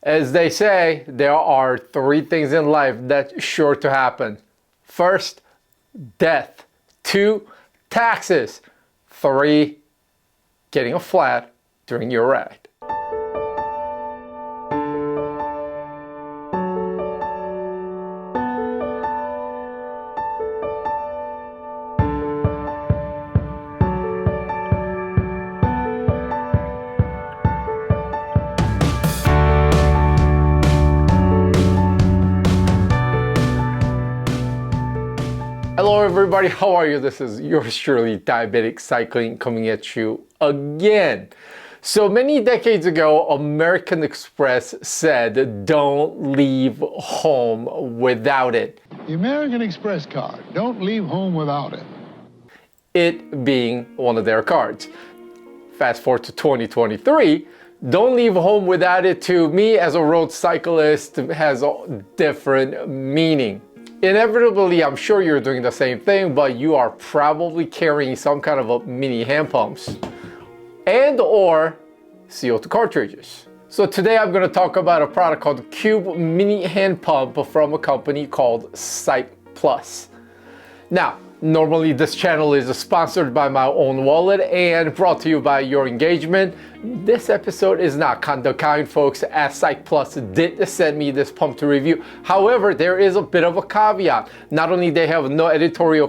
As they say, there are three things in life that's sure to happen. First, death. 2, taxes. 3, getting a flat during your ride. Hello everybody, how are you? This is yours truly, Diabetic Cycling, coming at you again. So many decades ago, American Express said, don't leave home without it. The American Express card, don't leave home without it. It being one of their cards. Fast forward to 2023, don't leave home without it to me as a road cyclist has a different meaning. Inevitably, I'm sure you're doing the same thing, but you are probably carrying some kind of a mini hand pumps and or CO2 cartridges. So today I'm going to talk about a product called Cube Mini Hand Pump from a company called Cycplus. Now, normally this channel is sponsored by my own wallet and brought to you by your engagement. This episode is not the kind, folks, as Cycplus did send me this pump to review. However, there is a bit of a caveat. Not only they have no editorial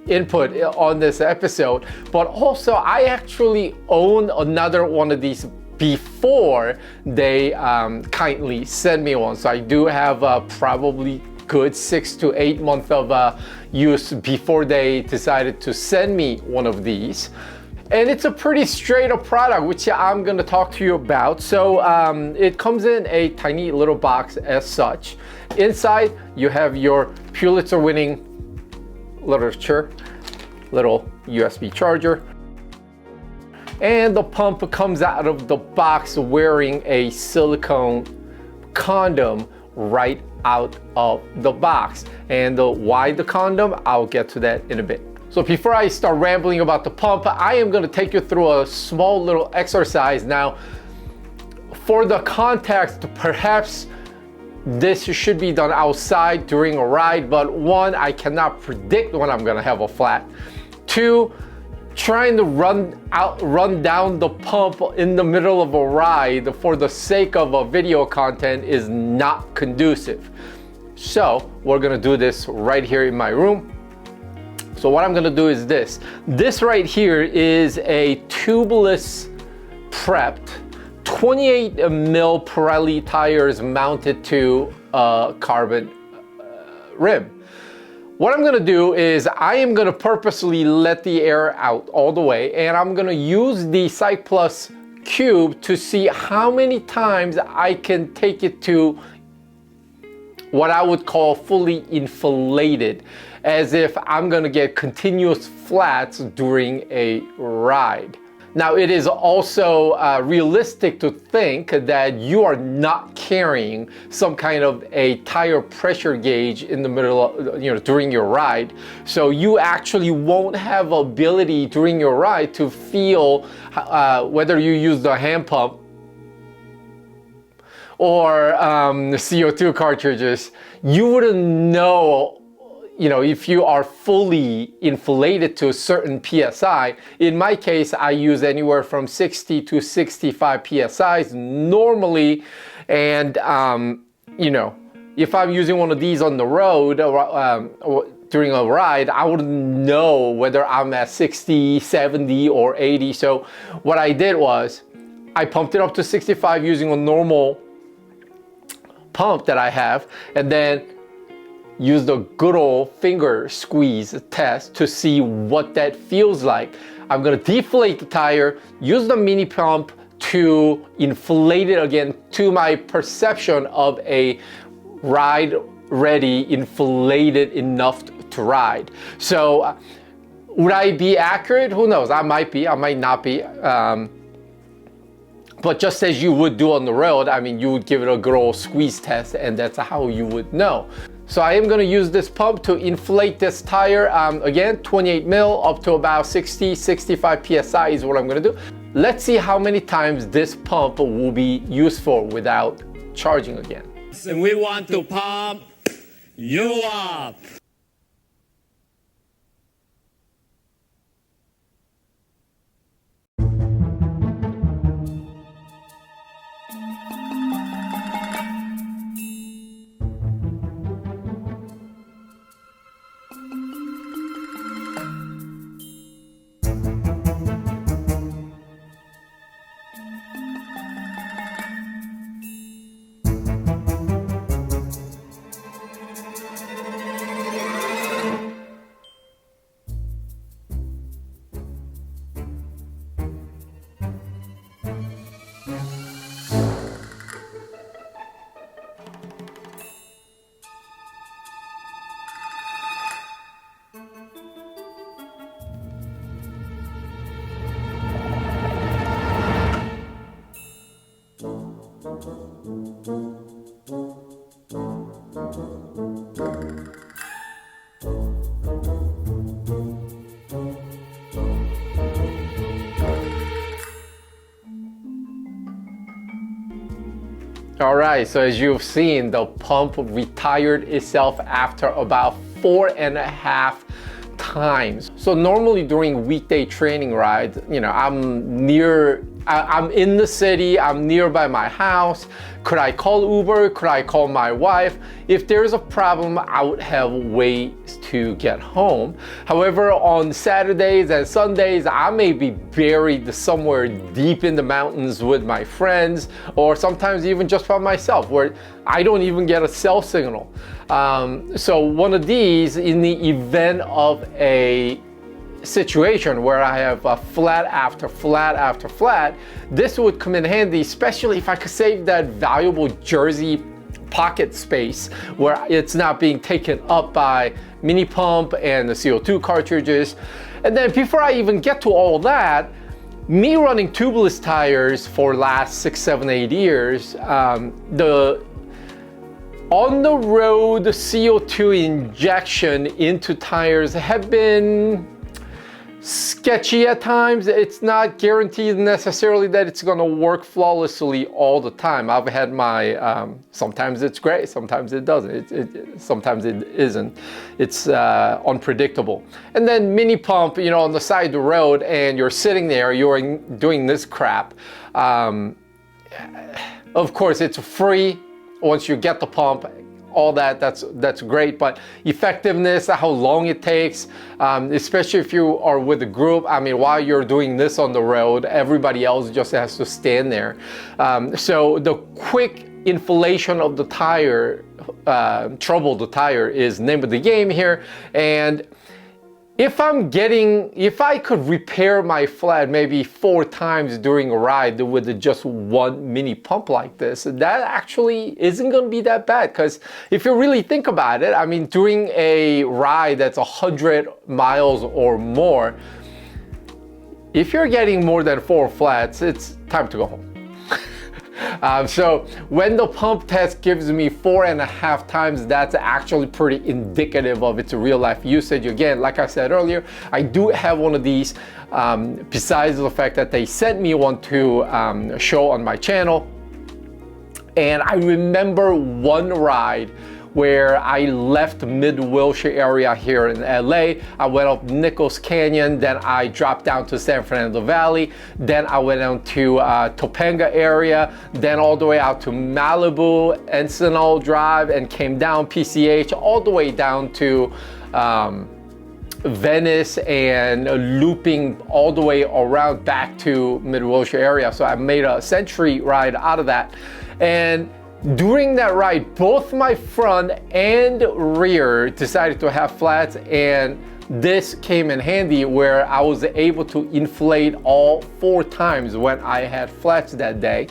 input on this episode, but also I actually own another one of these before they kindly send me one. So I do have probably good 6 to 8 months of use before they decided to send me one of these. And it's a pretty straight up product, which I'm going to talk to you about. So it comes in a tiny little box as such. Inside you have your Pulitzer winning literature, little USB charger. And the pump comes out of the box wearing a silicone condom right out of the box. And why the condom? I'll get to that in a bit. So before I start rambling about the pump, I am going to take you through a small little exercise. Now, for the context, perhaps this should be done outside during a ride, but 1, I cannot predict when I'm going to have a flat. 2, trying to run down the pump in the middle of a ride for the sake of a video content is not conducive. So we're gonna do this right here in my room. So what I'm gonna do is this. This right here is a tubeless prepped 28 mil Pirelli tires mounted to a carbon rim. What I'm gonna do is I am gonna purposely let the air out all the way, and I'm gonna use the Cycplus Cube to see how many times I can take it to what I would call fully inflated, as if I'm gonna get continuous flats during a ride. Now, it is also realistic to think that you are not carrying some kind of a tire pressure gauge in the middle of, during your ride. So you actually won't have ability during your ride to feel whether you use the hand pump or the CO2 cartridges. You wouldn't know, if you are fully inflated to a certain PSI. In my case, I use anywhere from 60 to 65 PSIs normally. And, if I'm using one of these on the road or during a ride, I wouldn't know whether I'm at 60, 70, or 80. So what I did was I pumped it up to 65 using a normal pump that I have, and then use the good old finger squeeze test to see what that feels like. I'm gonna deflate the tire, use the mini pump to inflate it again to my perception of a ride ready, inflated enough to ride. So would I be accurate? Who knows? I might be, I might not be. But just as you would do on the road, you would give it a good old squeeze test, and that's how you would know. So I am going to use this pump to inflate this tire. Again, 28 mil up to about 60, 65 PSI is what I'm going to do. let's see how many times this pump will be useful without charging again. We want to pump you up. All right, so as you've seen, the pump retired itself after about 4.5 times. So normally during weekday training rides, I'm in the city, I'm nearby my house. Could I call Uber? Could I call my wife? If there's a problem, I would have ways to get home. However, on Saturdays and Sundays, I may be buried somewhere deep in the mountains with my friends, or sometimes even just by myself, where I don't even get a cell signal. So one of these, in the event of a situation where I have a flat after flat after flat, this would come in handy, especially if I could save that valuable jersey pocket space where it's not being taken up by mini pump and the CO2 cartridges. And then before I even get to all that, me running tubeless tires for last 6, 7, 8 years, the on the road CO2 injection into tires have been sketchy at times. It's not guaranteed necessarily that it's going to work flawlessly all the time. I've had my, sometimes it's great, sometimes it doesn't. Sometimes it isn't. It's unpredictable. And then mini pump, on the side of the road, and you're sitting there, you're doing this crap. Of course, it's free once you get the pump. All that's great, but effectiveness, how long it takes, especially if you are with a group. I mean, while you're doing this on the road, everybody else just has to stand there. So the quick inflation of the tire, trouble the tire, is name of the game here. And if I could repair my flat maybe 4 times during a ride with just one mini pump like this, that actually isn't going to be that bad. Because if you really think about it, I mean, during a ride that's 100 miles or more, if you're getting more than 4 flats, it's time to go home. So when the pump test gives me 4.5 times, that's actually pretty indicative of its real life usage. Again, like I said earlier, I do have one of these, besides the fact that they sent me one to show on my channel. And I remember one ride where I left mid-Wilshire area here in LA. I went up Nichols Canyon, then I dropped down to San Fernando Valley, then I went down to Topanga area, then all the way out to Malibu, Encinal Drive, and came down PCH all the way down to Venice, and looping all the way around back to mid-Wilshire area. So I made a century ride out of that. And during that ride, both my front and rear decided to have flats, and this came in handy where I was able to inflate all 4 times when I had flats that day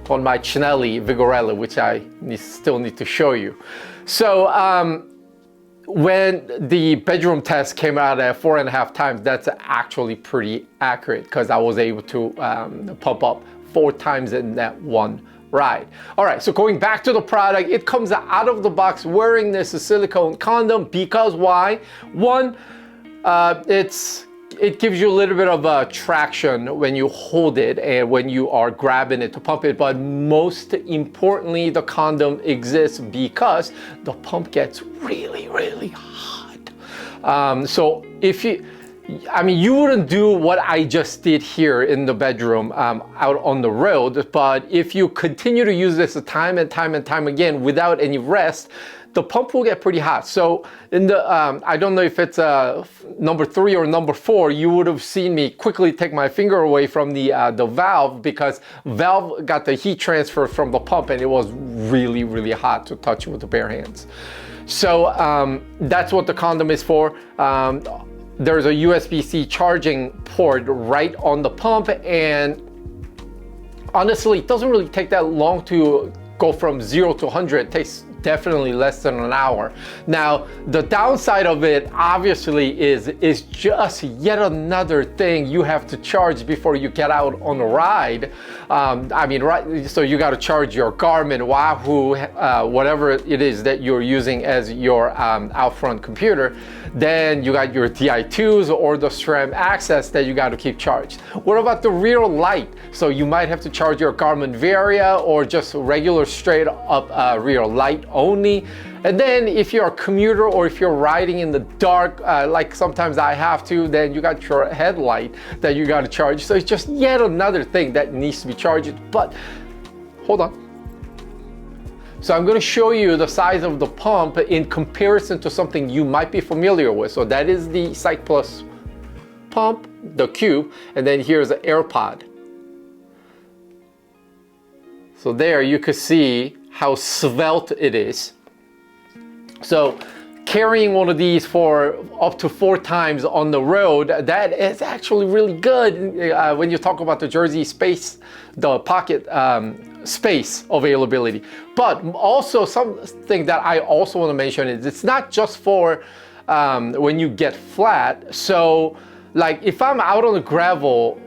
on my Cinelli Vigorelli, which I still need to show you. So when the bedroom test came out at 4.5 times, that's actually pretty accurate, because I was able to pump up 4 times in that one ride. All right, so going back to the product, it comes out of the box wearing this silicone condom because why? One, it's it gives you a little bit of traction when you hold it and when you are grabbing it to pump it. But most importantly, the condom exists because the pump gets really, really hot. So if you, I mean, you wouldn't do what I just did here in the bedroom out on the road, but if you continue to use this time and time and time again without any rest, the pump will get pretty hot. So in the, I don't know if it's number 3 or number 4, you would have seen me quickly take my finger away from the valve, because valve got the heat transfer from the pump and it was really, really hot to touch with the bare hands. So that's what the condom is for. There's a USB-C charging port right on the pump, and honestly, it doesn't really take that long to go from 0 to 100. It takes definitely less than an hour. Now, the downside of it obviously is just yet another thing you have to charge before you get out on a ride. I mean, right, so you got to charge your Garmin, Wahoo, whatever it is that you're using as your out front computer. Then you got your Di2s or the SRAM Access that you got to keep charged. What about the rear light? So you might have to charge your Garmin Varia or just regular straight up rear light only. And then if you're a commuter or if you're riding in the dark, like sometimes I have to, then you got your headlight that you got to charge. So it's just yet another thing that needs to be charged. But hold on. So I'm going to show you the size of the pump in comparison to something you might be familiar with. So that is the Cycplus pump, the Cube, and then here's the AirPod. So there you can see how svelte it is. So carrying one of these for up to 4 times on the road, that is actually really good when you talk about the Jersey space, the pocket space availability. But also something that I also want to mention is it's not just for when you get flat. So like if I'm out on a gravel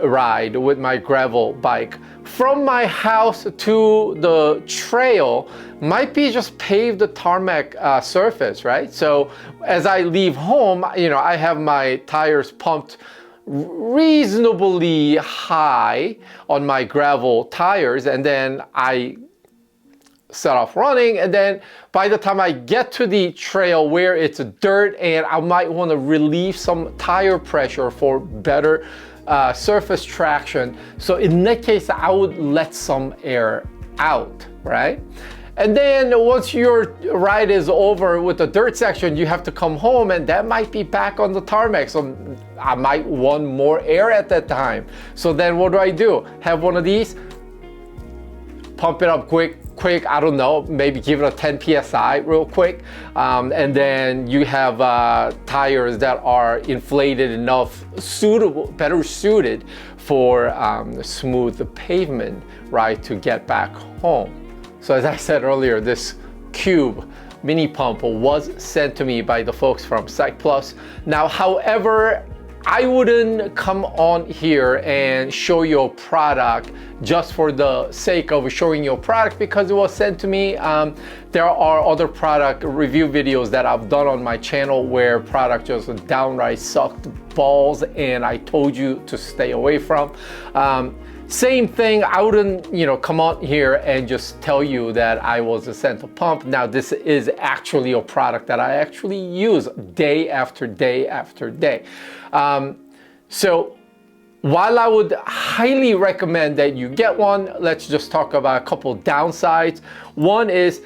ride with my gravel bike, from my house to the trail might be just paved tarmac surface, right? So as I leave home, you know, I have my tires pumped reasonably high on my gravel tires, and then I set off running, and then by the time I get to the trail where it's dirt and I might want to relieve some tire pressure for better surface traction, so in that case I would let some air out, right? And then once your ride is over with the dirt section, you have to come home, and that might be back on the tarmac. So I might want more air at that time. So then what do? Have one of these, pump it up quick, I don't know, maybe give it a 10 PSI real quick. And then you have tires that are inflated enough, better suited for smooth pavement, right, to get back home. So as I said earlier, this Cube mini pump was sent to me by the folks from Cycplus. Now, however, I wouldn't come on here and show you a product just for the sake of showing you a product because it was sent to me. There are other product review videos that I've done on my channel where product just downright sucked balls and I told you to stay away from. Same thing, I wouldn't, you know, come on here and just tell you that I was sent a pump. Now, this is actually a product that I actually use day after day after day. So while I would highly recommend that you get one, let's just talk about a couple downsides. One is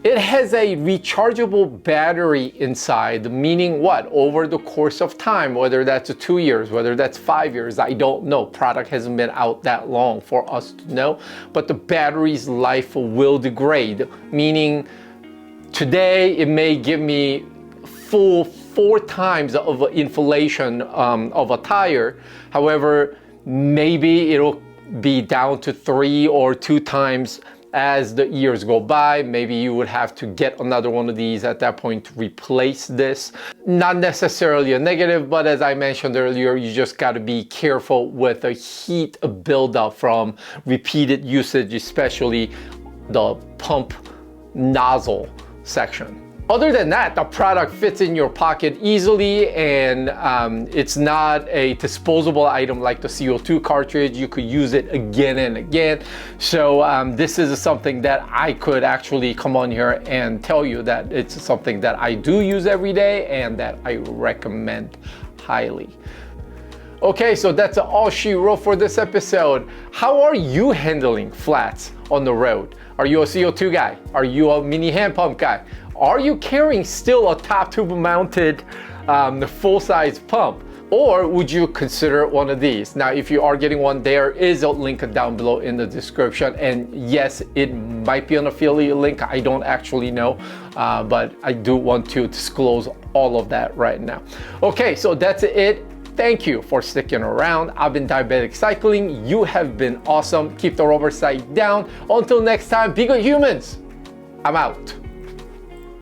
it has a rechargeable battery inside, meaning what? Over the course of time, whether that's 2 years, whether that's 5 years, I don't know. Product hasn't been out that long for us to know, but the battery's life will degrade, meaning today it may give me full 4 times of inflation of a tire. However, maybe it'll be down to 3 or 2 times as the years go by. Maybe you would have to get another one of these at that point to replace this. Not necessarily a negative, but as I mentioned earlier, you just got to be careful with the heat buildup from repeated usage, especially the pump nozzle section. Other than that, the product fits in your pocket easily, and it's not a disposable item like the CO2 cartridge. You could use it again and again. So this is something that I could actually come on here and tell you that it's something that I do use every day and that I recommend highly. Okay, so that's all she wrote for this episode. How are you handling flats on the road? Are you a CO2 guy? Are you a mini hand pump guy? Are you carrying still a top tube mounted full-size pump? Or would you consider one of these? Now, if you are getting one, there is a link down below in the description. And yes, it might be an affiliate link. I don't actually know, but I do want to disclose all of that right now. Okay, so that's it. Thank you for sticking around. I've been Diabetic Cycling. You have been awesome. Keep the rubber side down. Until next time, be good humans. I'm out.